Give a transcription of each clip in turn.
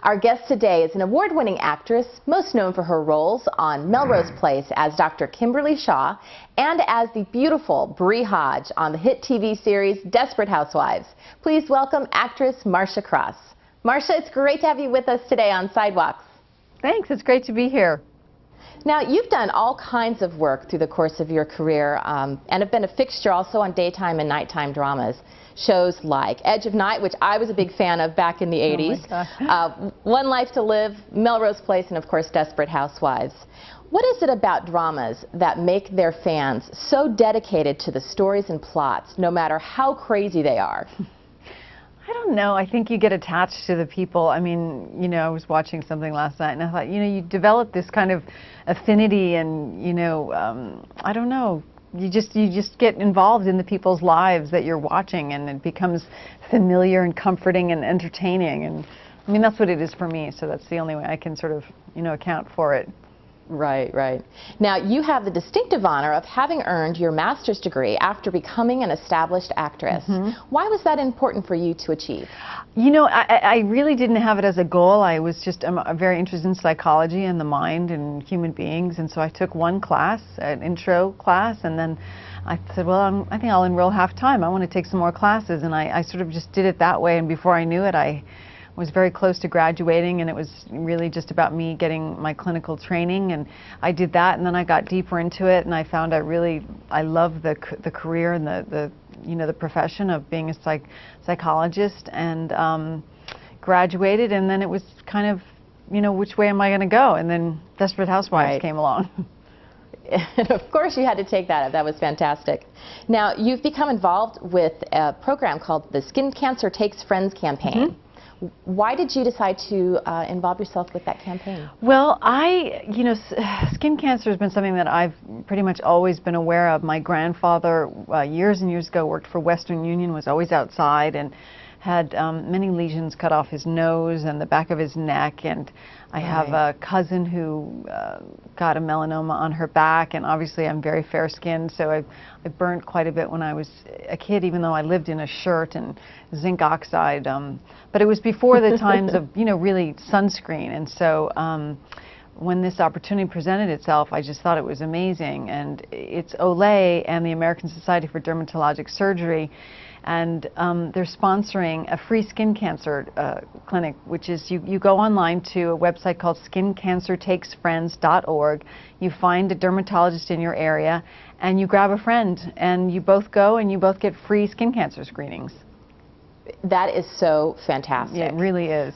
Our guest today is an award-winning actress, most known for her roles on Melrose Place as Dr. Kimberly Shaw and as the beautiful Bree Hodge on the hit TV series Desperate Housewives. Please welcome actress Marcia Cross. Marcia, it's great to have you with us today on Sidewalks. Thanks, it's great to be here. Now, you've done all kinds of work through the course of your career and have been a fixture also on daytime and nighttime dramas. Shows like Edge of Night, which I was a big fan of back in the 80s, Oh my gosh. One Life to Live, Melrose Place, and of course Desperate Housewives. What is it about dramas that make their fans so dedicated to the stories and plots, no matter how crazy they are? I don't know. I think you get attached to the people. I mean, you know, I was watching something last night and I thought, you know, you develop this kind of affinity and, you know, I don't know. You just get involved in the people's lives that you're watching, and it becomes familiar and comforting and entertaining. And I mean, that's what it is for me. So that's the only way I can sort of, you know, account for it. Right, right. Now, you have the distinctive honor of having earned your master's degree after becoming an established actress. Why was that important for you to achieve? You know, I really didn't have it as a goal. I was just very interested in psychology and the mind and human beings, and so I took one class, an intro class, and then I said, well, I think I'll enroll half-time. I want to take some more classes, and I sort of just did it that way, and before I knew it, I was very close to graduating, and it was really just about me getting my clinical training, and I did that, and then I got deeper into it, and I found I love the career and the you know, the profession of being a psychologist, and graduated, and then it was kind of, you know, which way am I going to go? And then Desperate Housewives came along. And of course you had to take that up. That was fantastic. Now, you've become involved with a program called the Skin Cancer Takes Friends campaign. Why did you decide to involve yourself with that campaign? Well, you know, skin cancer has been something that I've pretty much always been aware of. My grandfather, years and years ago, worked for Western Union, was always outside, and had many lesions cut off his nose and the back of his neck. And I have a cousin who got a melanoma on her back, and obviously I'm very fair-skinned, so I burned quite a bit when I was a kid, even though I lived in a shirt and zinc oxide. But it was before the times of, you know, really sunscreen, and so when this opportunity presented itself, I just thought it was amazing. And it's Olay and the American Society for Dermatologic Surgery, and they're sponsoring a free skin cancer clinic, which is you go online to a website called skincancertakesfriends.org. You find a dermatologist in your area, and you grab a friend, and you both go, and you both get free skin cancer screenings. That is so fantastic. Yeah, it really is.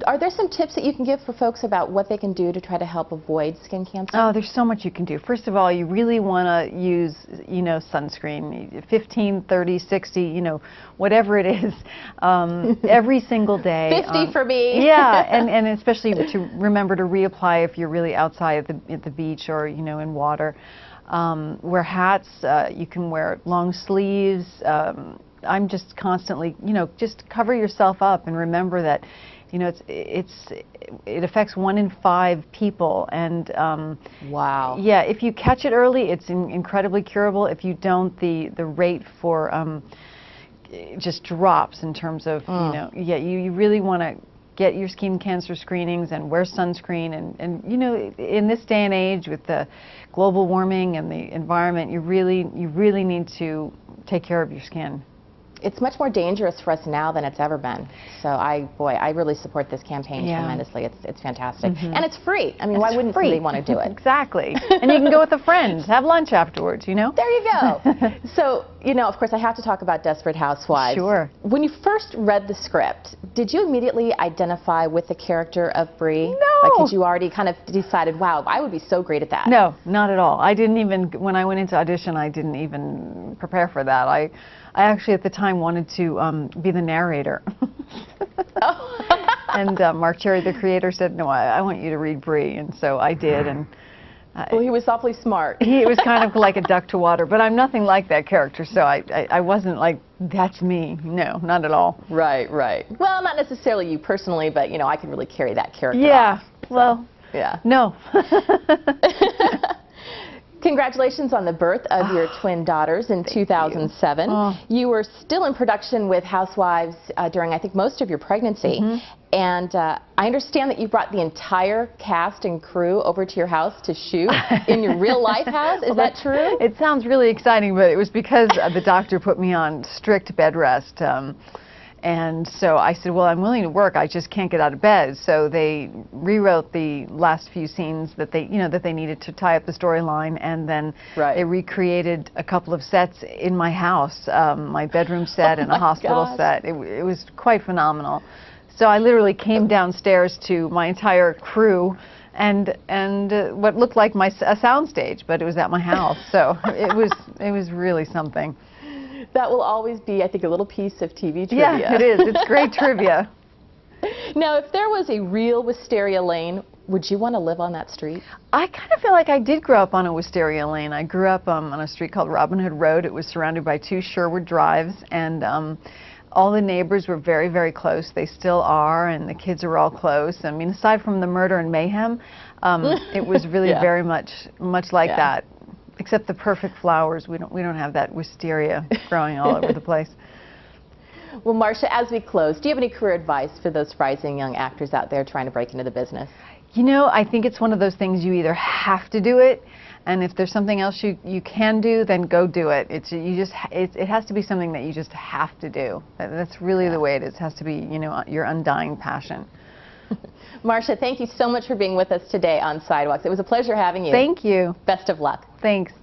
Are there some tips that you can give for folks about what they can do to try to help avoid skin cancer? Oh, there's so much you can do. First of all, you really want to use, you know, sunscreen, 15, 30, 60, you know, whatever it is, every single day. 50 for me. Yeah, and especially to remember to reapply if you're really outside at the beach or, you know, in water. Wear hats. You can wear long sleeves. I'm just constantly, you know, just cover yourself up and remember that, you know, it affects 1 in 5 people, and wow. Yeah, if you catch it early, it's incredibly curable. If you don't, the rate for just drops in terms of, you know, yeah, you really want to get your skin cancer screenings and wear sunscreen, and you know, in this day and age with the global warming and the environment, you really need to take care of your skin. It's much more dangerous for us now than it's ever been. So I really support this campaign tremendously. It's fantastic. And it's free. I mean, why wouldn't somebody want to do it? Exactly. And you can go with a friend, have lunch afterwards, you know? There you go. So, you know, of course, I have to talk about Desperate Housewives. Sure. When you first read the script, did you immediately identify with the character of Bree? No. Like, had you already kind of decided, wow, I would be so great at that? No, not at all. I didn't even, when I went into audition, I didn't even prepare for that. I actually at the time wanted to be the narrator. And Mark Cherry, the creator, said, no, I want you to read Bree, and so I did. And well, he was awfully smart. He was kind of like a duck to water, but I'm nothing like that character, so I wasn't like, that's me. No, not at all. Right, right. Well, not necessarily you personally, but, you know, I could really carry that character off, so, well, yeah. No. Congratulations on the birth of your twin daughters in 2007. You were still in production with Housewives during, I think, most of your pregnancy. And I understand that you brought the entire cast and crew over to your house to shoot in your real life house. Is that true? It sounds really exciting, but it was because the doctor put me on strict bed rest. And so I said, well, I'm willing to work, I just can't get out of bed. So they rewrote the last few scenes that they, that they needed to tie up the storyline, and then they recreated a couple of sets in my house, my bedroom set and a hospital set. It was quite phenomenal. So I literally came downstairs to my entire crew and what looked like a soundstage, but it was at my house. So it was really something. That will always be, I think, a little piece of TV trivia. Yeah, it is. It's great trivia. Now, if there was a real Wisteria Lane, would you want to live on that street? I kind of feel like I did grow up on a Wisteria Lane. I grew up on a street called Robin Hood Road. It was surrounded by 2 Sherwood Drives, and all the neighbors were very, very close. They still are, and the kids are all close. I mean, aside from the murder and mayhem, it was really very much like that. Except the perfect flowers. We don't have that wisteria growing all over the place. Well, Marcia, as we close, do you have any career advice for those rising young actors out there trying to break into the business? I think it's one of those things you either have to do it, and if there's something else you can do, then go do it. It has to be something that you just have to do. That's really the way it is. It has to be, your undying passion. Marcia, thank you so much for being with us today on Sidewalks. It was a pleasure having you. Thank you. Best of luck. Thanks.